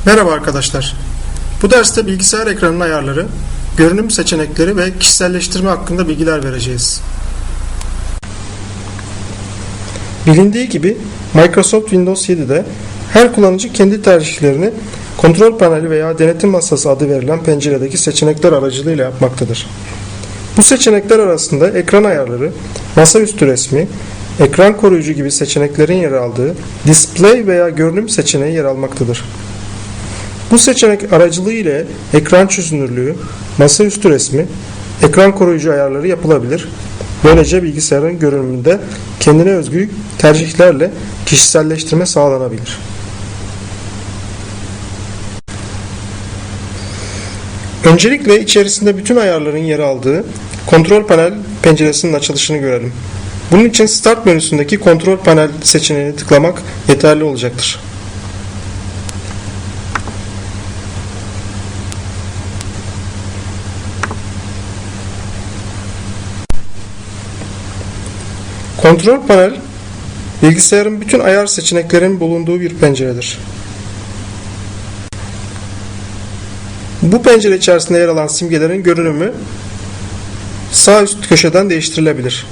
Merhaba arkadaşlar. Bu derste bilgisayar ekranının ayarları, görünüm seçenekleri ve kişiselleştirme hakkında bilgiler vereceğiz. Bilindiği gibi Microsoft Windows 7'de her kullanıcı kendi tercihlerini kontrol paneli veya denetim masası adı verilen penceredeki seçenekler aracılığıyla yapmaktadır. Bu seçenekler arasında ekran ayarları, masaüstü resmi, ekran koruyucu gibi seçeneklerin yer aldığı display veya görünüm seçeneği yer almaktadır. Bu seçenek aracılığı ile ekran çözünürlüğü, masaüstü resmi, ekran koruyucu ayarları yapılabilir. Böylece bilgisayarın görünümünde kendine özgü tercihlerle kişiselleştirme sağlanabilir. Öncelikle içerisinde bütün ayarların yer aldığı kontrol panel penceresinin açılışını görelim. Bunun için Start menüsündeki kontrol panel seçeneğini tıklamak yeterli olacaktır. Kontrol panel, bilgisayarın bütün ayar seçeneklerinin bulunduğu bir penceredir. Bu pencere içerisinde yer alan simgelerin görünümü sağ üst köşeden değiştirilebilir.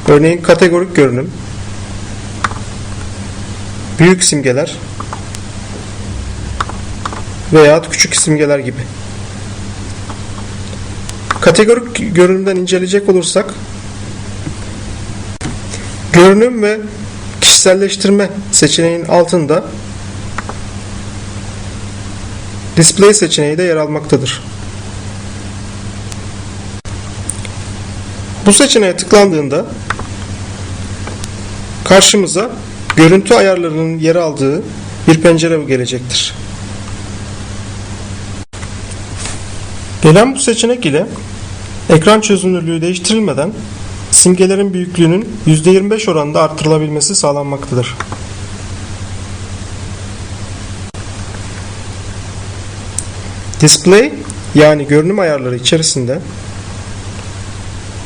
Örneğin kategorik görünüm, büyük simgeler veya küçük simgeler gibi. Kategorik görünümden inceleyecek olursak, görünüm ve kişiselleştirme seçeneğinin altında display seçeneği de yer almaktadır. Bu seçeneğe tıklandığında karşımıza görüntü ayarlarının yer aldığı bir pencere gelecektir. Gelen bu seçenek ile ekran çözünürlüğü değiştirilmeden simgelerin büyüklüğünün %25 oranında artırılabilmesi sağlanmaktadır. Display yani görünüm ayarları içerisinde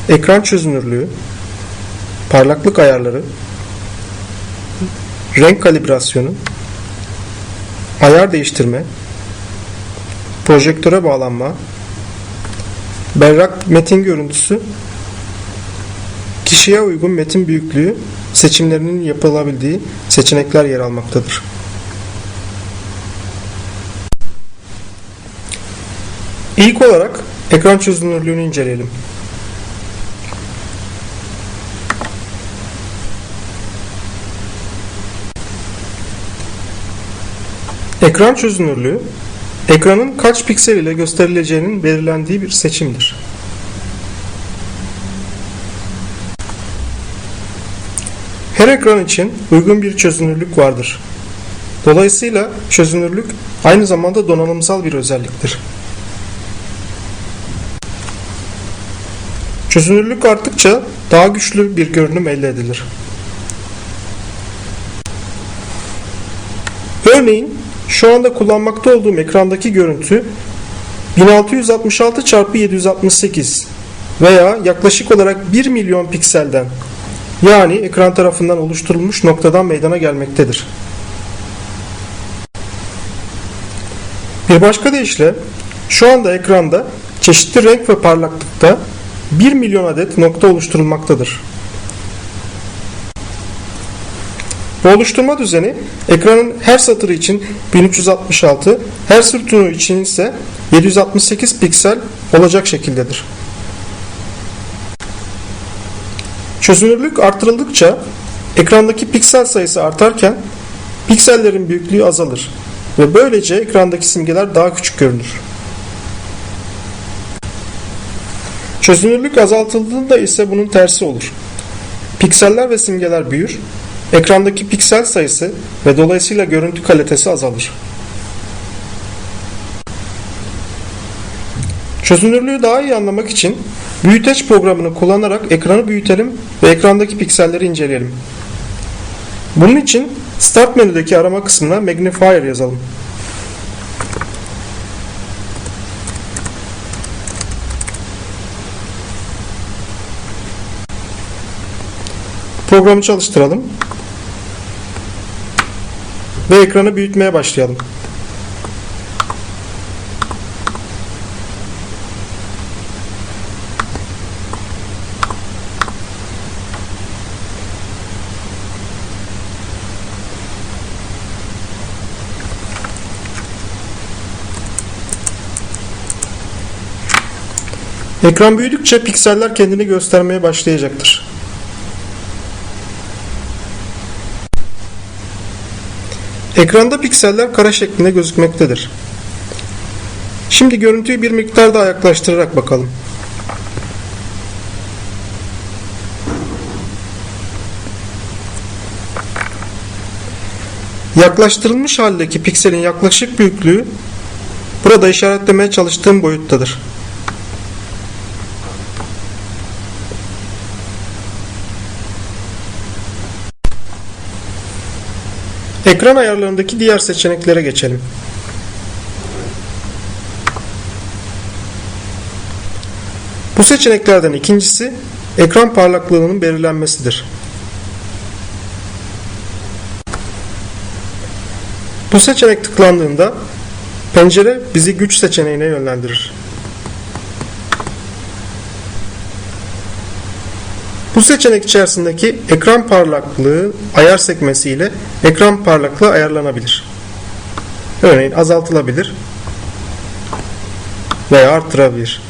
ekran çözünürlüğü, parlaklık ayarları, renk kalibrasyonu, ayar değiştirme, projektöre bağlanma, berrak metin görüntüsü, kişiye uygun metin büyüklüğü seçimlerinin yapılabildiği seçenekler yer almaktadır. İlk olarak ekran çözünürlüğünü inceleyelim. Ekran çözünürlüğü, ekranın kaç piksel ile gösterileceğinin belirlendiği bir seçimdir. Her ekran için uygun bir çözünürlük vardır. Dolayısıyla çözünürlük aynı zamanda donanımsal bir özelliktir. Çözünürlük arttıkça daha güçlü bir görünüm elde edilir. Örneğin şu anda kullanmakta olduğum ekrandaki görüntü 1666x768 veya yaklaşık olarak 1 milyon pikselden, yani ekran tarafından oluşturulmuş noktadan meydana gelmektedir. Bir başka deyişle şu anda ekranda çeşitli renk ve parlaklıkta 1 milyon adet nokta oluşturulmaktadır. Bu oluşturma düzeni ekranın her satırı için 1366, her sütunu için ise 768 piksel olacak şekildedir. Çözünürlük artırıldıkça ekrandaki piksel sayısı artarken piksellerin büyüklüğü azalır ve böylece ekrandaki simgeler daha küçük görünür. Çözünürlük azaltıldığında ise bunun tersi olur. Pikseller ve simgeler büyür, ekrandaki piksel sayısı ve dolayısıyla görüntü kalitesi azalır. Çözünürlüğü daha iyi anlamak için büyüteç programını kullanarak ekranı büyütelim ve ekrandaki pikselleri inceleyelim. Bunun için Start menüdeki arama kısmına Magnifier yazalım. Programı çalıştıralım ve ekranı büyütmeye başlayalım. Ekran büyüdükçe pikseller kendini göstermeye başlayacaktır. Ekranda pikseller kare şeklinde gözükmektedir. Şimdi görüntüyü bir miktar daha yaklaştırarak bakalım. Yaklaştırılmış haldeki pikselin yaklaşık büyüklüğü burada işaretlemeye çalıştığım boyuttadır. Ekran ayarlarındaki diğer seçeneklere geçelim. Bu seçeneklerden ikincisi ekran parlaklığının belirlenmesidir. Bu seçenek tıklandığında pencere bizi güç seçeneğine yönlendirir. Bu seçenek içerisindeki ekran parlaklığı ayar sekmesi ile ekran parlaklığı ayarlanabilir. Örneğin azaltılabilir veya arttırabilir.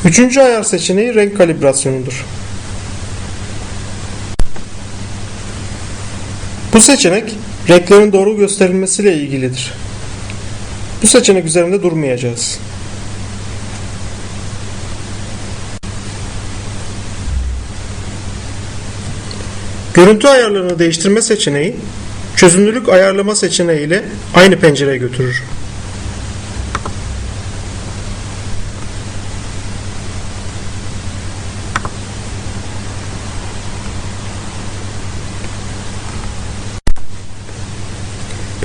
Üçüncü ayar seçeneği renk kalibrasyonudur. Bu seçenek renklerin doğru gösterilmesiyle ilgilidir. Bu seçenek üzerinde durmayacağız. Görüntü ayarlarını değiştirme seçeneği çözünürlük ayarlama seçeneği ile aynı pencereye götürür.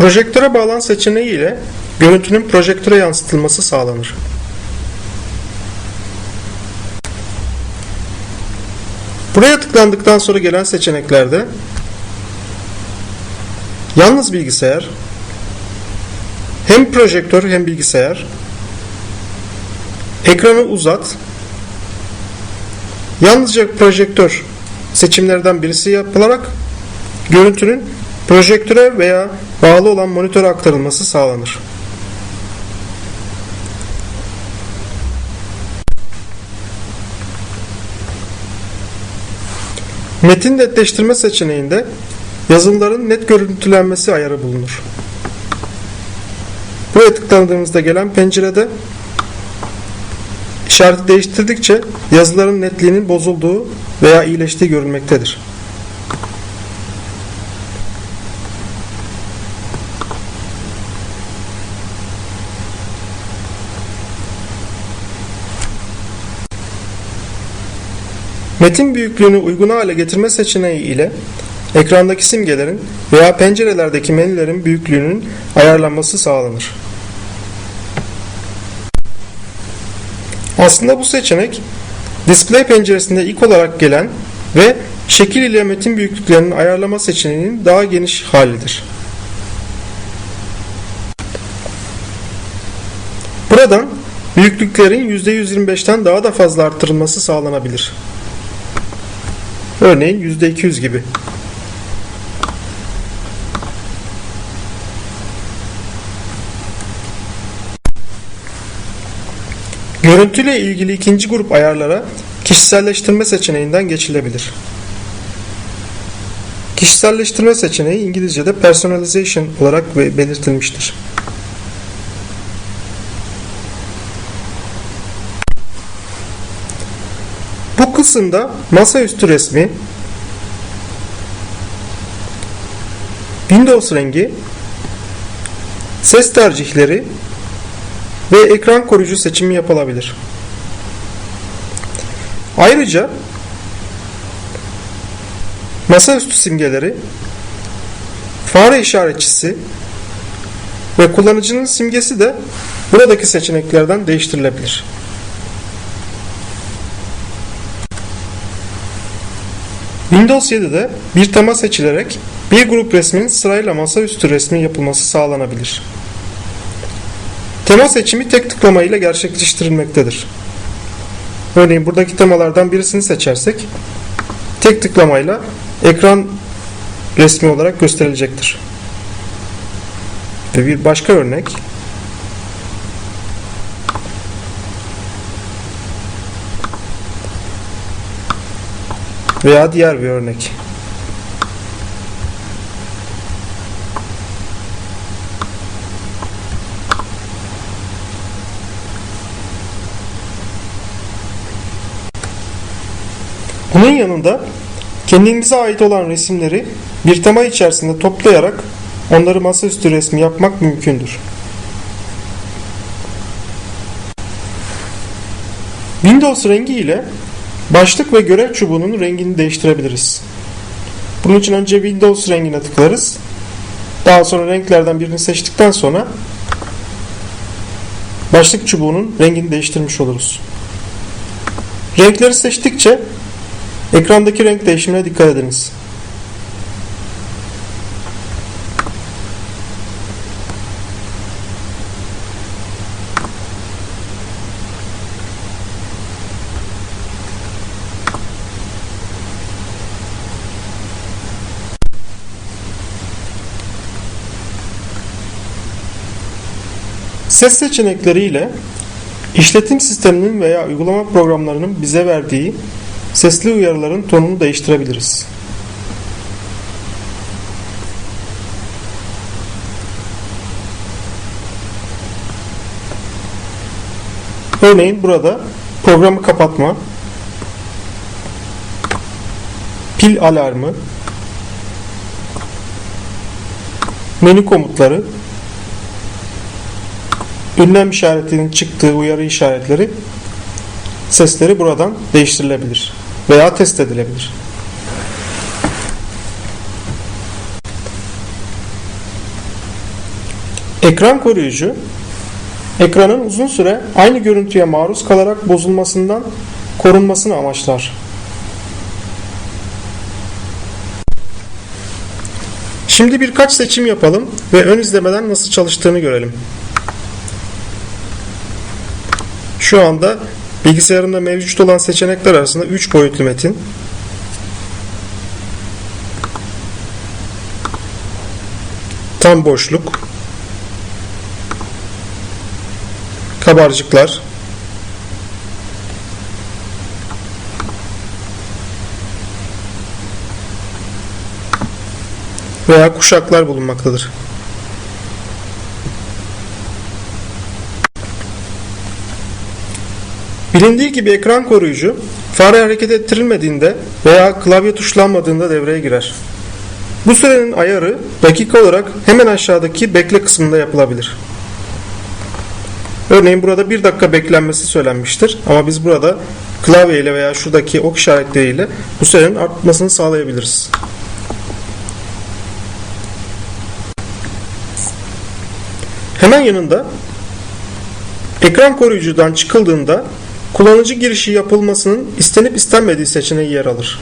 Projektöre bağlan seçeneği ile görüntünün projektöre yansıtılması sağlanır. Buraya tıklandıktan sonra gelen seçeneklerde yalnız bilgisayar, hem projektör hem bilgisayar, ekranı uzat, yalnızca projektör seçimlerden birisi yapılarak görüntünün projektöre veya bağlı olan monitöre aktarılması sağlanır. Metin netleştirme seçeneğinde yazılımların net görüntülenmesi ayarı bulunur. Buraya tıklandığımızda gelen pencerede işareti değiştirdikçe yazıların netliğinin bozulduğu veya iyileştiği görülmektedir. Metin büyüklüğünü uygun hale getirme seçeneği ile ekrandaki simgelerin veya pencerelerdeki menülerin büyüklüğünün ayarlanması sağlanır. Aslında bu seçenek display penceresinde ilk olarak gelen ve şekil ile metin büyüklüklerinin ayarlama seçeneğinin daha geniş halidir. Buradan büyüklüklerin %125'ten daha da fazla arttırılması sağlanabilir. Örneğin %200 gibi. Görüntüyle ilgili ikinci grup ayarlara kişiselleştirme seçeneğinden geçilebilir. Kişiselleştirme seçeneği İngilizce'de personalization olarak belirtilmiştir. Bu kısımda masaüstü resmi, Windows rengi, ses tercihleri ve ekran koruyucu seçimi yapılabilir. Ayrıca masaüstü simgeleri, fare işaretçisi ve kullanıcının simgesi de buradaki seçeneklerden değiştirilebilir. Windows 7'de bir tema seçilerek bir grup resmin sırayla masaüstü resmi yapılması sağlanabilir. Tema seçimi tek tıklama ile gerçekleştirilmektedir. Örneğin buradaki temalardan birisini seçersek tek tıklamayla ekran resmi olarak gösterilecektir. Ve bir başka örnek. Veya diğer bir örnek. Bunun yanında kendimize ait olan resimleri bir tema içerisinde toplayarak onları masaüstü resmi yapmak mümkündür. Windows rengi ile başlık ve görev çubuğunun rengini değiştirebiliriz. Bunun için önce Windows rengine tıklarız. Daha sonra renklerden birini seçtikten sonra başlık çubuğunun rengini değiştirmiş oluruz. Renkleri seçtikçe ekrandaki renk değişimine dikkat ediniz. Ses seçenekleriyle işletim sisteminin veya uygulama programlarının bize verdiği sesli uyarıların tonunu değiştirebiliriz. Örneğin burada programı kapatma, pil alarmı, menü komutları, ünlem işaretinin çıktığı uyarı işaretleri sesleri buradan değiştirilebilir veya test edilebilir. Ekran koruyucu, ekranın uzun süre aynı görüntüye maruz kalarak bozulmasından korunmasını amaçlar. Şimdi birkaç seçim yapalım ve ön izlemeden nasıl çalıştığını görelim. Şu anda bilgisayarımda mevcut olan seçenekler arasında 3 boyutlu metin, tam boşluk, kabarcıklar, veya kuşaklar bulunmaktadır. Bilindiği gibi ekran koruyucu fare hareket ettirilmediğinde veya klavye tuşlanmadığında devreye girer. Bu sürenin ayarı dakika olarak hemen aşağıdaki bekle kısmında yapılabilir. Örneğin burada 1 dakika beklenmesi söylenmiştir ama biz burada klavye ile veya şuradaki ok işaretleriyle bu sürenin artmasını sağlayabiliriz. Hemen yanında ekran koruyucudan çıkıldığında kullanıcı girişi yapılmasının istenip istenmediği seçeneği yer alır.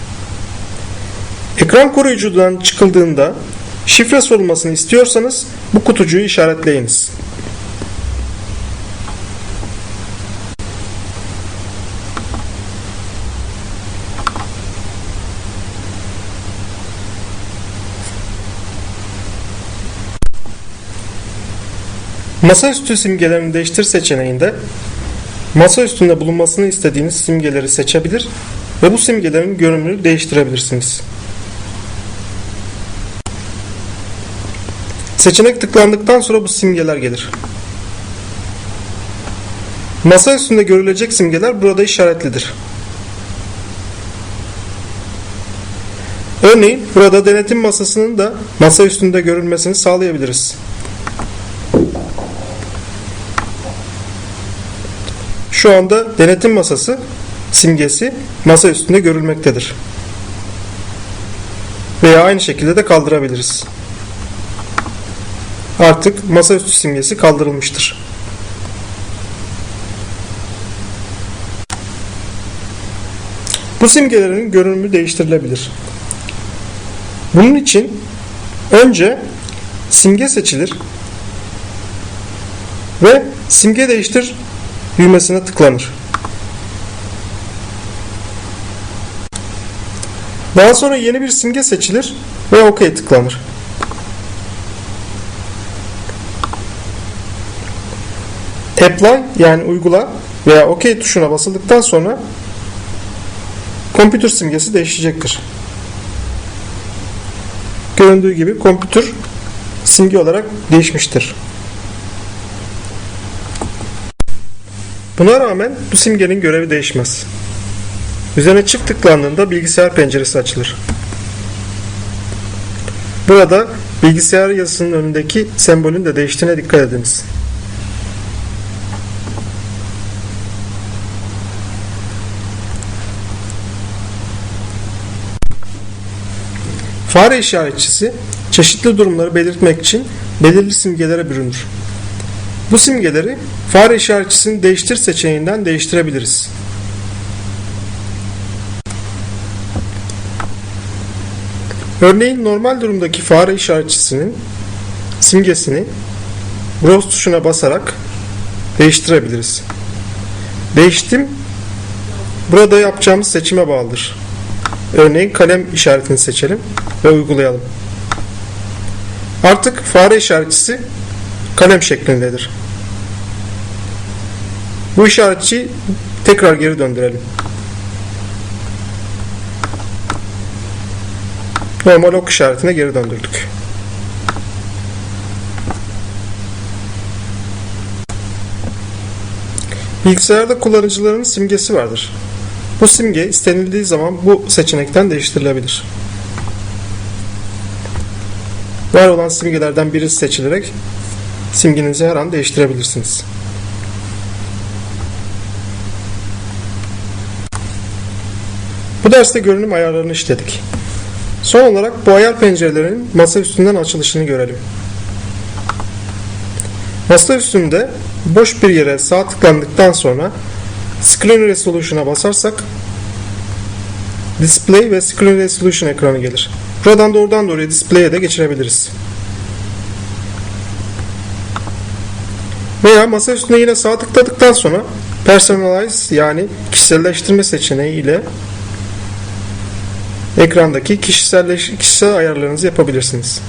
Ekran koruyucudan çıkıldığında şifre sorulmasını istiyorsanız bu kutucuğu işaretleyiniz. Masaüstü simgelerini değiştir seçeneğinde masa üstünde bulunmasını istediğiniz simgeleri seçebilir ve bu simgelerin görünümünü değiştirebilirsiniz. Seçenek tıklandıktan sonra bu simgeler gelir. Masa üstünde görülecek simgeler burada işaretlidir. Örneğin burada denetim masasının da masa üstünde görülmesini sağlayabiliriz. Şu anda denetim masası simgesi masa üstünde görülmektedir. Veya aynı şekilde de kaldırabiliriz. Artık masaüstü simgesi kaldırılmıştır. Bu simgelerin görünümü değiştirilebilir. Bunun için önce simge seçilir ve simge değiştir düğmesine tıklanır. Daha sonra yeni bir simge seçilir ve OK tıklanır. Apply yani uygula veya OK tuşuna basıldıktan sonra computer simgesi değişecektir. Göründüğü gibi computer simge olarak değişmiştir. Buna rağmen bu simgenin görevi değişmez. Üzerine çift tıklandığında bilgisayar penceresi açılır. Burada bilgisayar yazısının önündeki sembolün de değiştiğine dikkat ediniz. Fare işaretçisi çeşitli durumları belirtmek için belirli simgelere bürünür. Bu simgeleri fare işaretçisini değiştir seçeneğinden değiştirebiliriz. Örneğin normal durumdaki fare işaretçisinin simgesini Browse tuşuna basarak değiştirebiliriz. Değiştim burada yapacağımız seçime bağlıdır. Örneğin kalem işaretini seçelim ve uygulayalım. Artık fare işaretçisi kalem şeklindedir. Bu işaretçiyi tekrar geri döndürelim. Normal ok işaretine geri döndürdük. Bilgisayarda kullanıcıların simgesi vardır. Bu simge istenildiği zaman bu seçenekten değiştirilebilir. Var olan simgelerden birisi seçilerek simgenizi her an değiştirebilirsiniz. Bu derste görünüm ayarlarını işledik. Son olarak bu ayar pencerelerinin masa üstünden açılışını görelim. Masa üstünde boş bir yere sağ tıklandıktan sonra Screen Resolution'a basarsak Display ve Screen Resolution ekranı gelir. Buradan doğrudan doğruya Display'e de geçirebiliriz. Veya masa üstüne yine sağ tıkladıktan sonra Personalize yani kişiselleştirme seçeneği ile ekrandaki kişisel ayarlarınızı yapabilirsiniz.